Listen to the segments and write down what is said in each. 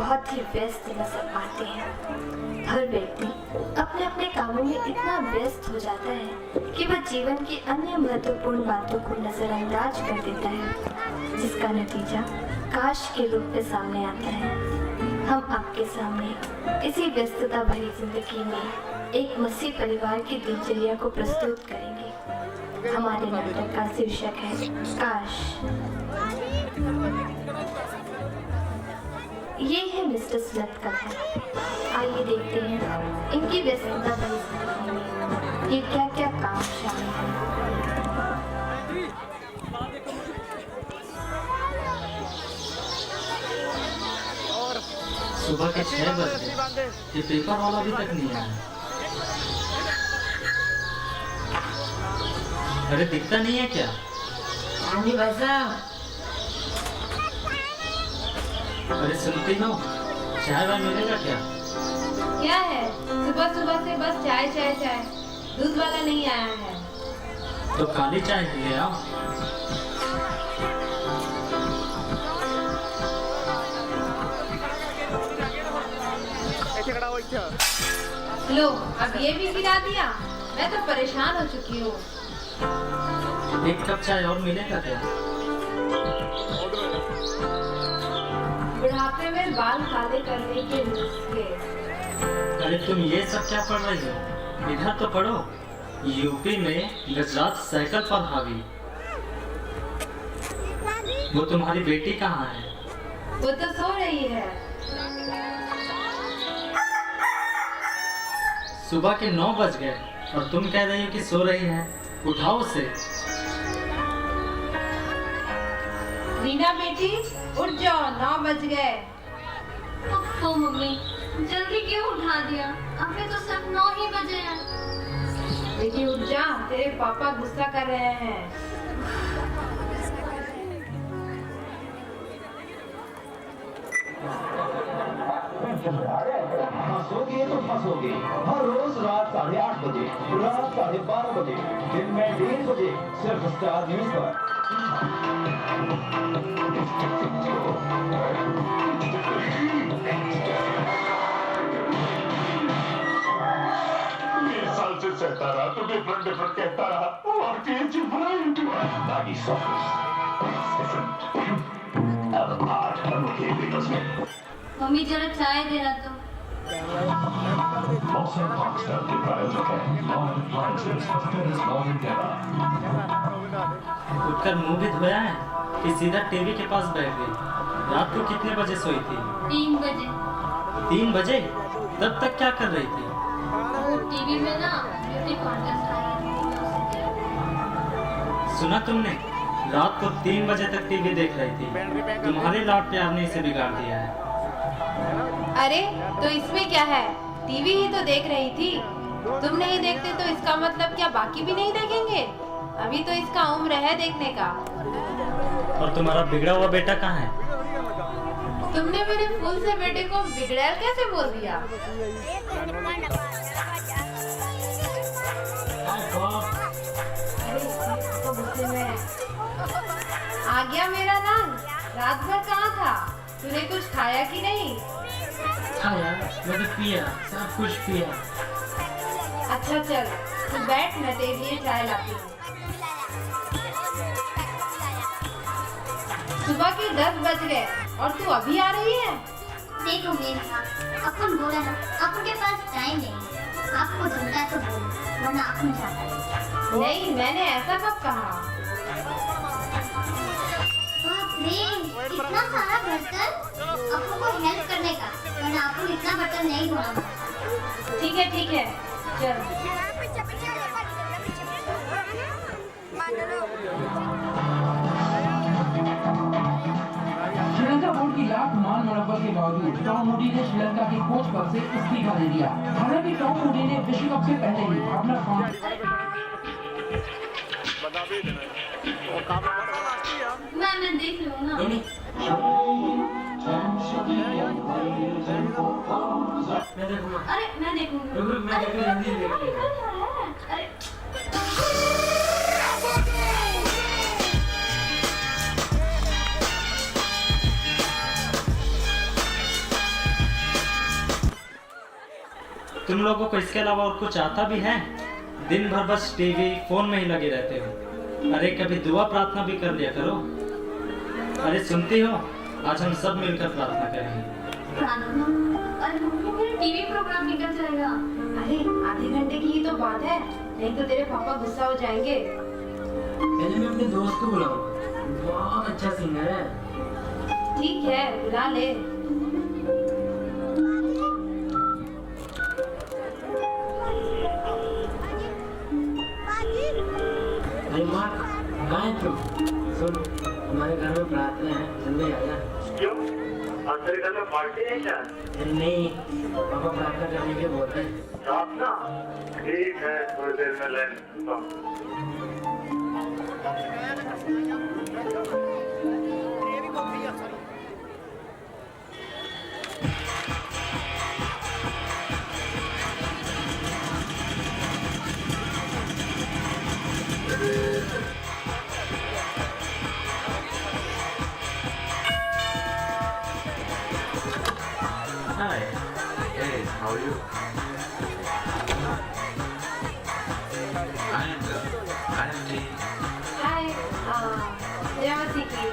बहुत ही व्यस्त नजर आते हैं। हर व्यक्ति अपने अपने कामों में इतना व्यस्त हो जाता है कि वह जीवन की अन्य महत्वपूर्ण बातों को नजरअंदाज कर देता है, जिसका नतीजा काश के रूप में सामने आता है। हम आपके सामने इसी व्यस्तता भरी जिंदगी में एक मसीह परिवार की दिनचर्या को प्रस्तुत करेंगे। हमारे नाटक का शीर्षक है काश। ये है मिस्टर स्मिथ का घर। आइए देखते हैं इनकी व्यस्तता भरी जिंदगी में ये क्या क्या काम शामिल है। सुबह के 6 बजे ये पेपर वाला अभी तक नहीं आया। अरे दिखता नहीं है क्या? हाँ जी भाई साहब। अरे सुनती हो, चाय वाय मिलेगा क्या? क्या है, सुबह सुबह से बस चाय चाय चाय, दूध वाला नहीं आया है। तो काली चाय ले आओ। लो, अब ये भी गिरा दिया। मैं तो परेशान हो चुकी हूँ। एक कप चाय और मिलेगा क्या? बुढ़ापे में बाल काले करने के नुस्खे। अरे तुम ये सब क्या पढ़ रही हो? इधर तो पढ़ो। यूपी में गुजरात साइकिल पर हावी। वो तुम्हारी बेटी कहाँ है? वो तो सो रही है। सुबह के 9 बज गए और तुम कह रही हो कि सो रही है। उठाओ उसे। रीना बेटी, उठ जाओ, 9 बज गए। ओ मम्मी, जल्दी क्यों उठा दिया? अभी तो सिर्फ 9 ही बजे हैं। बेटी उठ जा, तेरे पापा गुस्सा कर रहे हैं। हंसोगे तो फंसोगे। हर रोज रात 8:30 बजे, रात 12:30 बजे, दिन में 1:30 बजे, सिर्फ स्टार न्यूज पर। साल से सहता रहा तो डिफरेंट कहता रहा और बाकी मम्मी जरा चाय देना तो। उठकर मुंह भी धोया है कि सीधा टीवी के पास बैठ गई? रात को कितने बजे सोई थी? 3 बजे। 3 बजे? तब तक क्या कर रही थी? टीवी में ना ब्यूटी कॉन्टेस्ट आई है। सुना तुमने? रात को 3 बजे तक टीवी देख रही थी। तुम्हारे लाड प्यार ने इसे बिगाड़ दिया है। अरे तो इसमें क्या है, टीवी ही तो देख रही थी। तुम नहीं देखते तो इसका मतलब क्या बाकी भी नहीं देखेंगे? अभी तो इसका उम्र है देखने का। और तुम्हारा बिगड़ा हुआ बेटा कहाँ है? तुमने मेरे फूल से बेटे को बिगड़ैल कैसे बोल दिया? तो गुस्से में आ गया मेरा नान। रात भर कहाँ था? तूने कुछ खाया कि नहीं? खाया, मैंने पिया, सब कुछ पिया। अच्छा चल, तू बैठ, मैं तेरे लिए चाय लाती हूँ। सुबह के 10 बज गए और तू अभी आ रही है? देखो मेरे साथ अपन बोला ना, अपन के पास टाइम नहीं है। आपको जमता है तो बोलो, वरना अपन जाता है। नहीं, मैंने ऐसा कब कहा? बाप रे, इतना सारा बर्तन अपन को हेल्प करने का, वरना अपन इतना बर्तन नहीं धोना पड़ता। ठीक है, चल। श्रीलंका बोर्ड की लाख मान मुरब्बत के बावजूद टॉम मूडी ने श्रीलंका के कोच पद से इस्तीफा दे दिया। हालांकि टॉम मूडी ने विश्व कप से पहले ही अपना मैं देख लूँ ना। अरे मैं देखूंगी। अरे तुम लोगों को इसके अलावा और कुछ आता भी है? दिन भर बस टीवी फोन में ही लगे रहते हो। अरे कभी दुआ प्रार्थना भी कर लिया करो। अरे सुनती हो, आज हम सब मिलकर प्रार्थना करेंगे। प्रार्थना? अरे मम्मी, मेरा टीवी प्रोग्राम निकल जाएगा। अरे आधे घंटे की ही तो बात है, नहीं तो तेरे पापा गुस्सा हो जाएंगे। पहले मैं अपने दोस्त को बुलाऊंगा, बहुत अच्छा सिंगर है। ठीक है, बुला ले। अरे माँ, कहाँ है तुम? सुन, हमारे घर में प्रार्थना है, जल्दी आ जा। क्यों? आज तेरे घर में पार्टी है क्या? अरे नहीं, पापा प्रार्थना करने के लिए बोलते हैं। प्रार्थना? ठीक है, थोड़ी देर में लें। हाय। Hey, how are you? I'm Jay. हाय, जय मसीह की।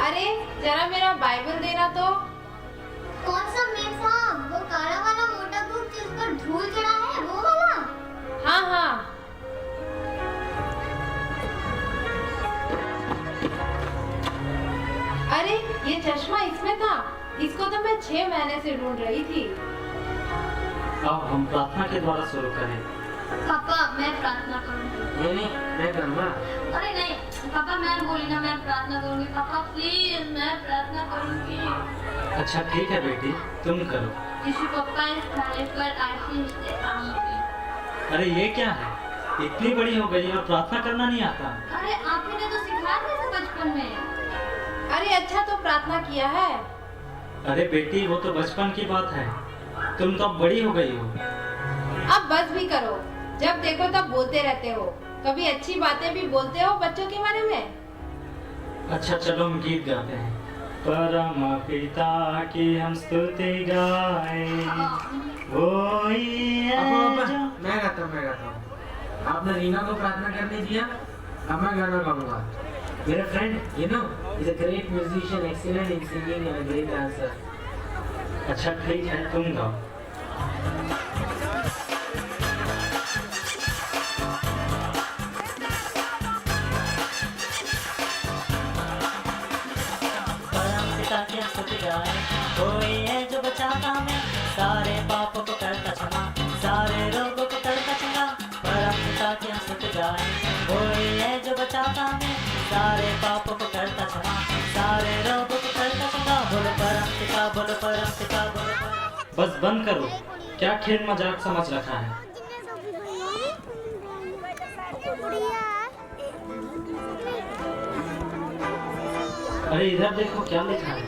अरे जरा मेरा बाइबल देना तो। कौन सा मेम साहब? वो काला वाला मोटा बुक जिस पर धूल चढ़ा है, वो वाला? हाँ हाँ। अरे ये चश्मा इसमें था, इसको तो मैं 6 महीने से ढूंढ रही थी। अब हम प्रार्थना के द्वारा शुरू करें। पापा, मैं प्रार्थना करूंगी। नहीं, मैं करूँगा। अरे नहीं, पापा मैं बोली ना, मैं प्रार्थना करूंगी। पापा प्लीज, मैं प्रार्थना करूंगी। अच्छा ठीक है बेटी, तुम करो। यीशु पापा, इस थाले पर आशीष दे आमीन। अरे ये क्या है, इतनी बड़ी हो गई और प्रार्थना करना नहीं आता? अरे आप ही ने तो सिखाया था इसे बचपन में। अरे अच्छा तो प्रार्थना किया है। अरे बेटी, वो तो बचपन की बात है, तुम तो अब बड़ी हो गई हो। अब बस भी करो, जब देखो तब बोलते रहते हो। कभी अच्छी बातें भी बोलते हो बच्चों के बारे में। अच्छा चलो हम गीत गाते हैं। परम पिता की हम स्तुति गाए, वही है पापा, जो... मैं गाता हूँ। आपने रीना को प्रार्थना करने दिया, अब मैं गाना गाऊंगा। मेरा friend, you know, is a great musician, excellent in singing and a great dancer. अच्छा ठीक है, तुम गाओ। परम पिता की हम स्तुति गाएं, कोई है जो बचाता हमें, सारे पापों को करता क्षमा, सारे रोगों को करता चंगा। परम पिता की हम स्तुति गाएं, कोई है जो बचाता हमें, सारे पापों को करता क्षमा, सारे रोगों को करता चंगा। बोलो परम पिता, बोलो परम पिता, बोलो परम। बस बंद करो, क्या खेल मजाक समझ रखा है? अरे इधर देखो क्या लिखा है।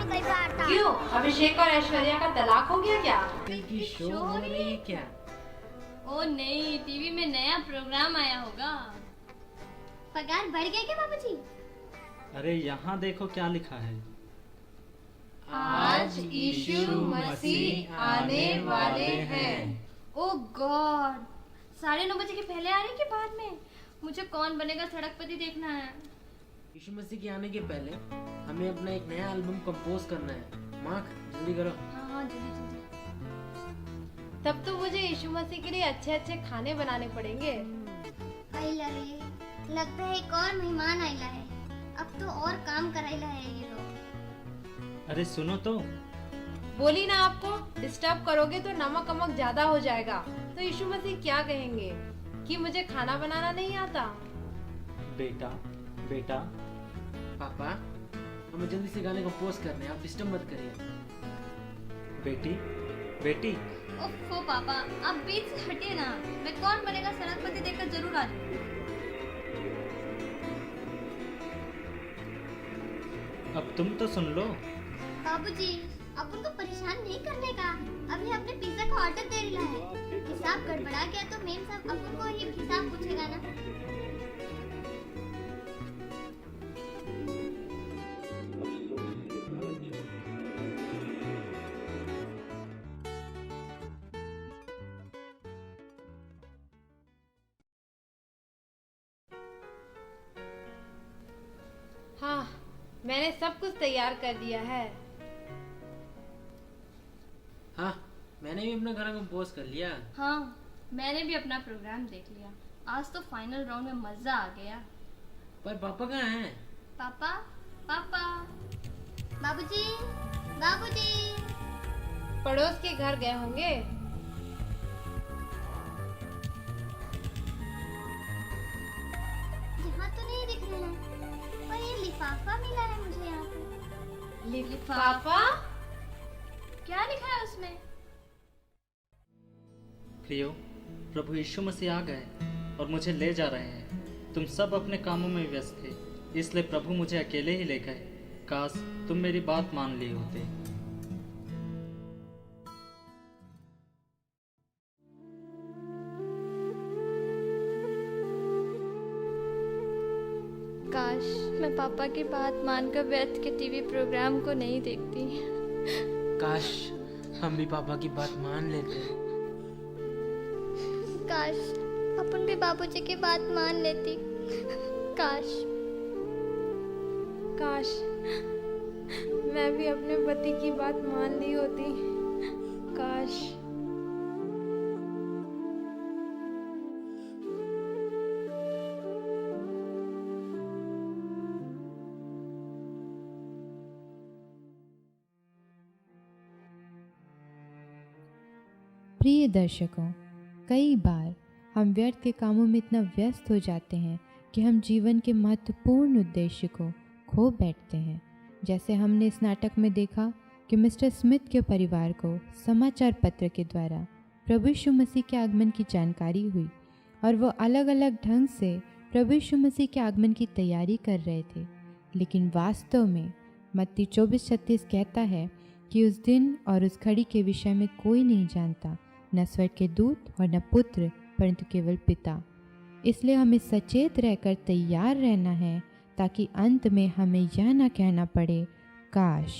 क्यों, अभिषेक और ऐश्वर्या का तलाक हो गया क्या? की शो हो रही है क्या? ओ नहीं, टीवी में नया प्रोग्राम आया होगा। पगार बढ़ गया क्या बाबूजी? अरे यहाँ देखो क्या लिखा है। आज यीशु मसीह आने वाले हैं। ओ गॉड, 9:30 बजे के पहले आ रहे हैं कि बाद में? मुझे कौन बनेगा सड़कपति देखना है। यीशु मसीह के आने के पहले हमें अपना एक नया एल्बम कंपोज करना है। मार्क, जल्दी करो। हाँ जल्दी जल्दी। तब तो मुझे यीशु मसीह के लिए अच्छे अच्छे खाने बनाने पड़ेंगे। आइला रे, लगता है एक और मेहमान आइला है। अब तो और काम कराइला है ये लोग। अरे सुनो तो। बोली ना आपको, डिस्टर्ब करोगे तो नमक अमक ज्यादा हो जाएगा। तो यीशु मसीह क्या कहेंगे कि मुझे खाना बनाना नहीं आता? बेटा बेटा, पापा, हमें जल्दी से गाने कंपोज करने हैं, आप डिस्टर्ब मत करिए। बेटी बेटी, ओफो पापा, आप बीच से हटिए ना। मैं कौन बनेगा सड़कपति देखकर जरूर आ जाऊंगी। अब तुम तो सुन लो। बाबूजी, अब उनको परेशान नहीं करने का। अभी अपने पिज्जा का ऑर्डर दे रहा है। हिसाब गड़बड़ा गया तो मेम साहब अब उनको ही हिसाब पूछेगा ना। मैंने सब कुछ तैयार कर दिया है। हाँ, मैंने भी अपना गाना कंपोज कर लिया। हाँ, मैंने भी अपना प्रोग्राम देख लिया। आज तो फाइनल राउंड में मजा आ गया। पर पापा कहाँ हैं? पापा, पापा, बाबूजी, बाबूजी। पड़ोस के घर गए होंगे। यहाँ तो नहीं दिख रहे हैं, पर ये लिफाफा मिला है मुझे यहाँ पे। लिफाफा? क्या लिखा है उसमें? प्रियो, प्रभु यीशु मसीह आ गए और मुझे ले जा रहे हैं। तुम सब अपने कामों में व्यस्त थे, इसलिए प्रभु मुझे अकेले ही ले गए। काश तुम मेरी बात मान ली होते। काश मैं पापा की बात मानकर व्यर्थ के टीवी प्रोग्राम को नहीं देखती। काश हम भी पापा की बात मान लेते। काश अपन भी बाबूजी की बात मान लेती। काश काश मैं भी अपने पति की बात मान ली होती। काश। प्रिय दर्शकों, कई बार हम व्यर्थ के कामों में इतना व्यस्त हो जाते हैं कि हम जीवन के महत्वपूर्ण उद्देश्य को खो बैठते हैं। जैसे हमने इस नाटक में देखा कि मिस्टर स्मिथ के परिवार को समाचार पत्र के द्वारा प्रभु यीशु मसीह के आगमन की जानकारी हुई और वो अलग अलग ढंग से प्रभु यीशु मसीह के आगमन की तैयारी कर रहे थे। लेकिन वास्तव में मत्ती 24:36 कहता है कि उस दिन और उस घड़ी के विषय में कोई नहीं जानता, न स्वर्ग के दूत और न पुत्र, परंतु केवल पिता। इसलिए हमें सचेत रहकर तैयार रहना है ताकि अंत में हमें यह ना कहना पड़े, काश।